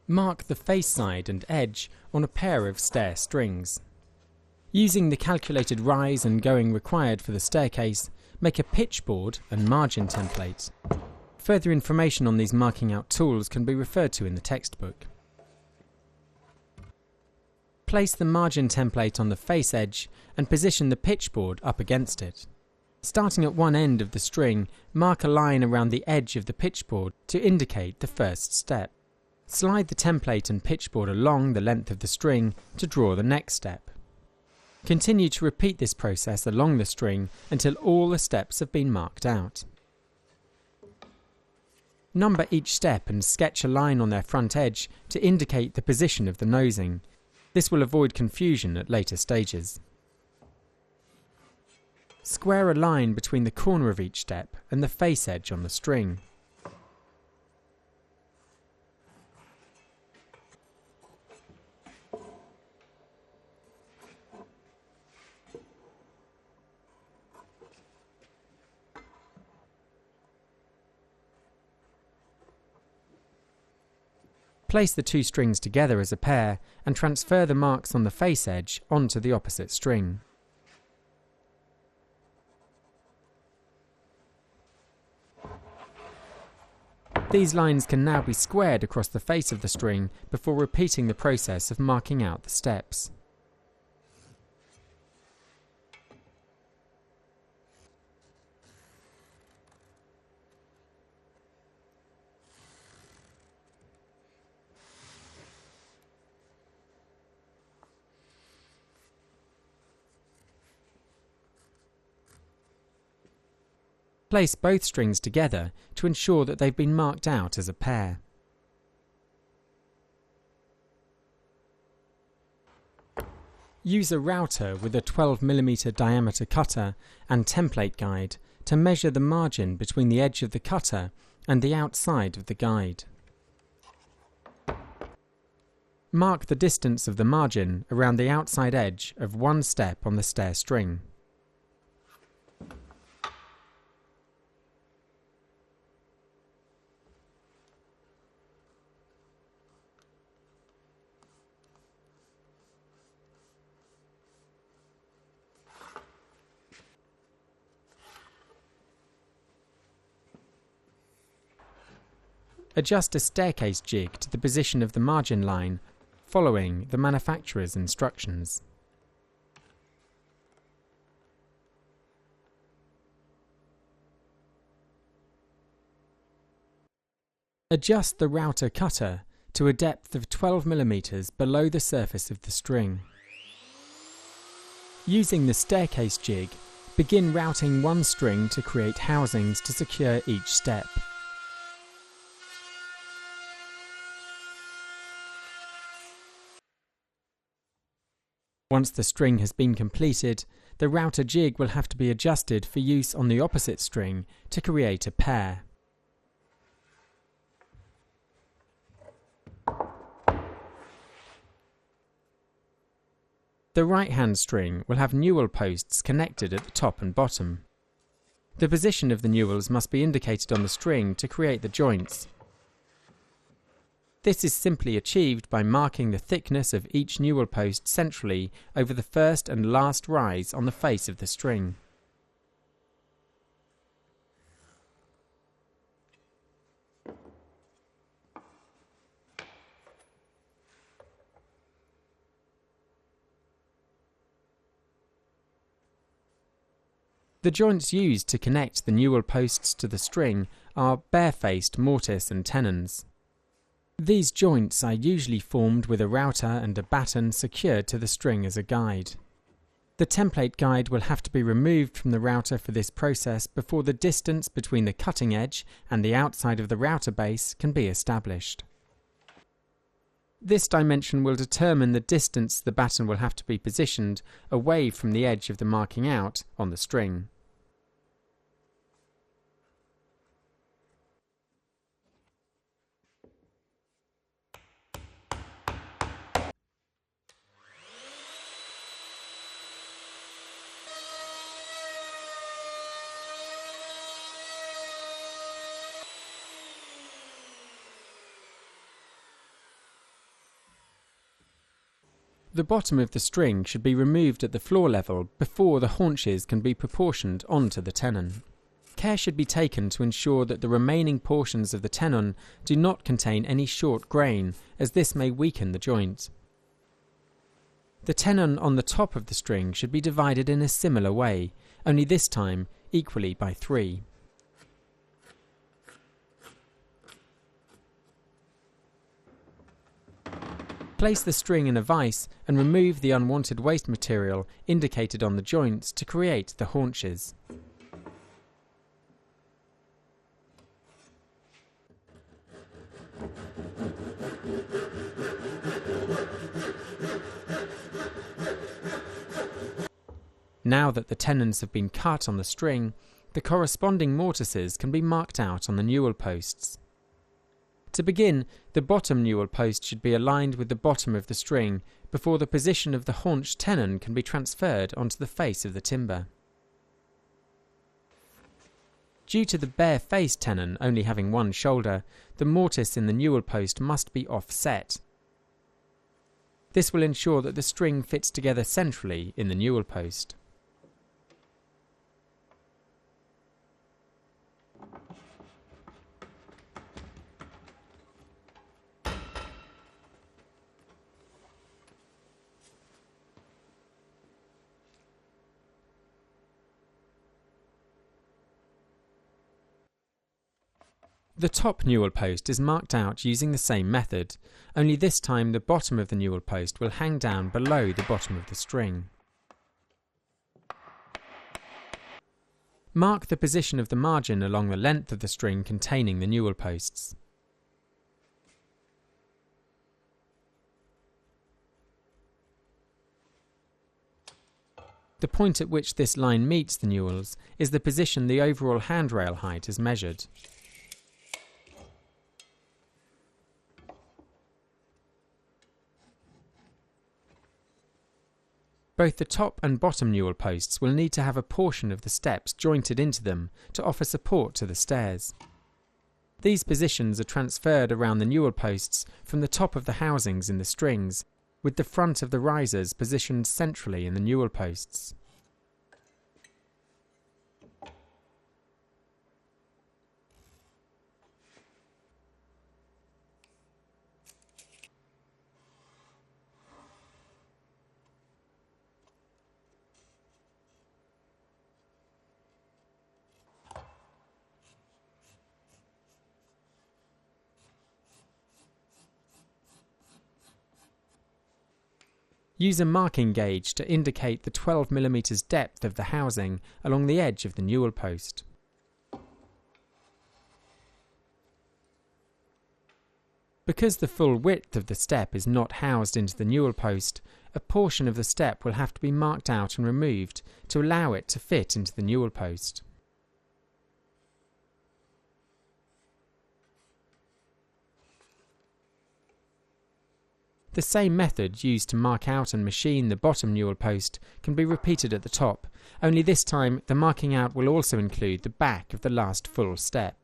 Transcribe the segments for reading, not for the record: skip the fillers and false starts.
Mark the face side and edge on a pair of stair strings. Using the calculated rise and going required for the staircase, make a pitch board and margin template. Further information on these marking out tools can be referred to in the textbook. Place the margin template on the face edge and position the pitch board up against it. Starting at one end of the string, mark a line around the edge of the pitch board to indicate the first step. Slide the template and pitch board along the length of the string to draw the next step. Continue to repeat this process along the string until all the steps have been marked out. Number each step and sketch a line on their front edge to indicate the position of the nosing. This will avoid confusion at later stages. Square a line between the corner of each step and the face edge on the string. Place the two strings together as a pair and transfer the marks on the face edge onto the opposite string. These lines can now be squared across the face of the string before repeating the process of marking out the steps. Place both strings together to ensure that they've been marked out as a pair. Use a router with a 12mm diameter cutter and template guide to measure the margin between the edge of the cutter and the outside of the guide. Mark the distance of the margin around the outside edge of one step on the stair string. Adjust a staircase jig to the position of the margin line, following the manufacturer's instructions. Adjust the router cutter to a depth of 12mm below the surface of the string. Using the staircase jig, begin routing one string to create housings to secure each step. Once the string has been completed, the router jig will have to be adjusted for use on the opposite string to create a pair. The right-hand string will have newel posts connected at the top and bottom. The position of the newels must be indicated on the string to create the joints. This is simply achieved by marking the thickness of each newel post centrally over the first and last rise on the face of the string. The joints used to connect the newel posts to the string are barefaced mortise and tenons. These joints are usually formed with a router and a batten secured to the string as a guide. The template guide will have to be removed from the router for this process before the distance between the cutting edge and the outside of the router base can be established. This dimension will determine the distance the batten will have to be positioned away from the edge of the marking out on the string. The bottom of the string should be removed at the floor level before the haunches can be proportioned onto the tenon. Care should be taken to ensure that the remaining portions of the tenon do not contain any short grain, as this may weaken the joint. The tenon on the top of the string should be divided in a similar way, only this time equally by 3. Place the string in a vise and remove the unwanted waste material indicated on the joints to create the haunches. Now that the tenons have been cut on the string, the corresponding mortices can be marked out on the newel posts. To begin, the bottom newel post should be aligned with the bottom of the string before the position of the haunch tenon can be transferred onto the face of the timber. Due to the bare-faced tenon only having one shoulder, the mortise in the newel post must be offset. This will ensure that the string fits together centrally in the newel post. The top newel post is marked out using the same method, only this time the bottom of the newel post will hang down below the bottom of the string. Mark the position of the margin along the length of the string containing the newel posts. The point at which this line meets the newels is the position the overall handrail height is measured. Both the top and bottom newel posts will need to have a portion of the steps jointed into them to offer support to the stairs. These positions are transferred around the newel posts from the top of the housings in the strings, with the front of the risers positioned centrally in the newel posts. Use a marking gauge to indicate the 12 mm depth of the housing along the edge of the newel post. Because the full width of the step is not housed into the newel post, a portion of the step will have to be marked out and removed to allow it to fit into the newel post. The same method used to mark out and machine the bottom newel post can be repeated at the top, only this time the marking out will also include the back of the last full step.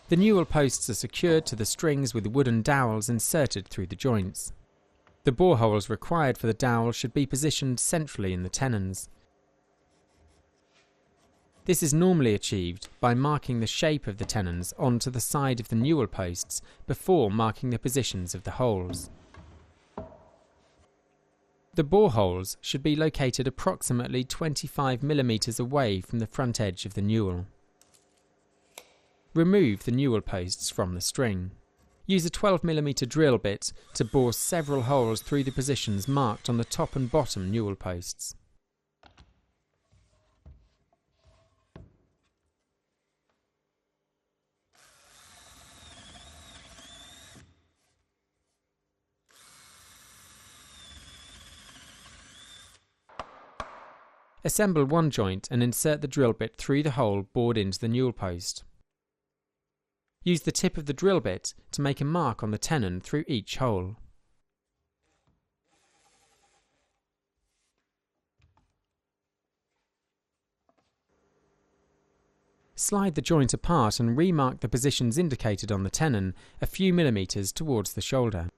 The newel posts are secured to the strings with wooden dowels inserted through the joints. The boreholes required for the dowel should be positioned centrally in the tenons. This is normally achieved by marking the shape of the tenons onto the side of the newel posts before marking the positions of the holes. The boreholes should be located approximately 25 mm away from the front edge of the newel. Remove the newel posts from the string. Use a 12 mm drill bit to bore several holes through the positions marked on the top and bottom newel posts. Assemble one joint and insert the drill bit through the hole bored into the newel post. Use the tip of the drill bit to make a mark on the tenon through each hole. Slide the joint apart and remark the positions indicated on the tenon a few millimetres towards the shoulder.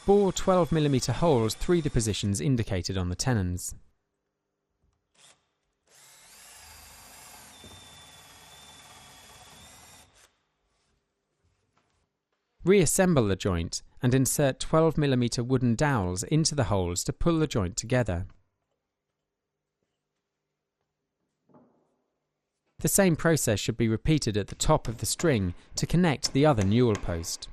Bore 12mm holes through the positions indicated on the tenons. Reassemble the joint and insert 12mm wooden dowels into the holes to pull the joint together. The same process should be repeated at the top of the string to connect the other newel post.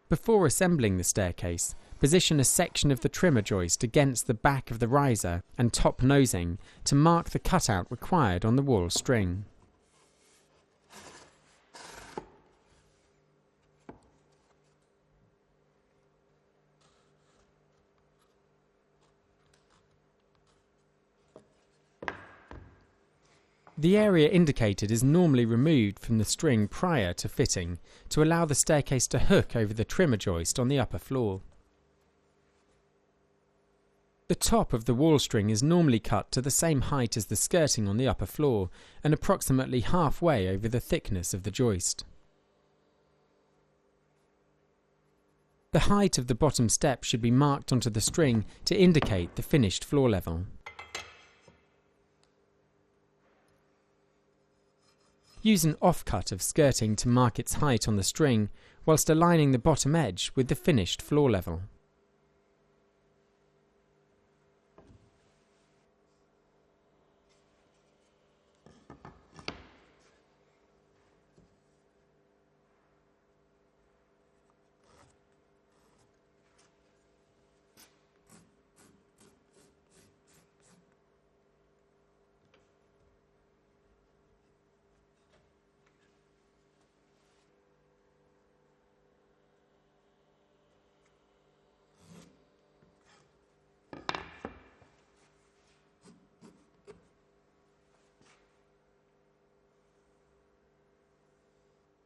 Before assembling the staircase, position a section of the trimmer joist against the back of the riser and top nosing to mark the cutout required on the wall string. The area indicated is normally removed from the string prior to fitting to allow the staircase to hook over the trimmer joist on the upper floor. The top of the wall string is normally cut to the same height as the skirting on the upper floor and approximately halfway over the thickness of the joist. The height of the bottom step should be marked onto the string to indicate the finished floor level. Use an offcut of skirting to mark its height on the string, whilst aligning the bottom edge with the finished floor level.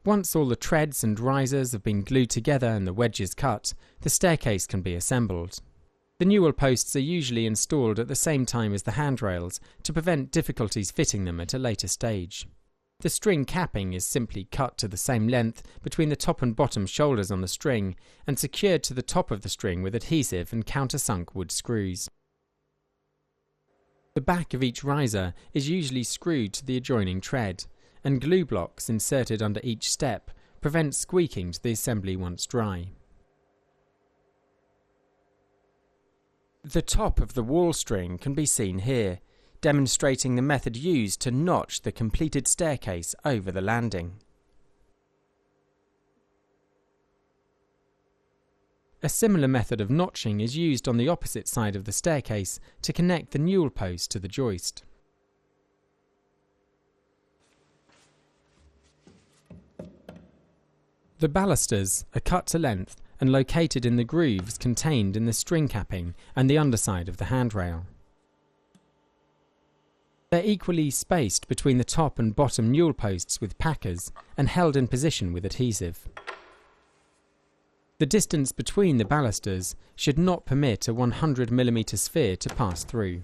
Once all the treads and risers have been glued together and the wedges cut, the staircase can be assembled. The newel posts are usually installed at the same time as the handrails to prevent difficulties fitting them at a later stage. The string capping is simply cut to the same length between the top and bottom shoulders on the string and secured to the top of the string with adhesive and countersunk wood screws. The back of each riser is usually screwed to the adjoining tread, and glue blocks inserted under each step prevent squeaking to the assembly once dry. The top of the wall string can be seen here, demonstrating the method used to notch the completed staircase over the landing. A similar method of notching is used on the opposite side of the staircase to connect the newel post to the joist. The balusters are cut to length and located in the grooves contained in the string capping and the underside of the handrail. They're equally spaced between the top and bottom newel posts with packers and held in position with adhesive. The distance between the balusters should not permit a 100mm sphere to pass through.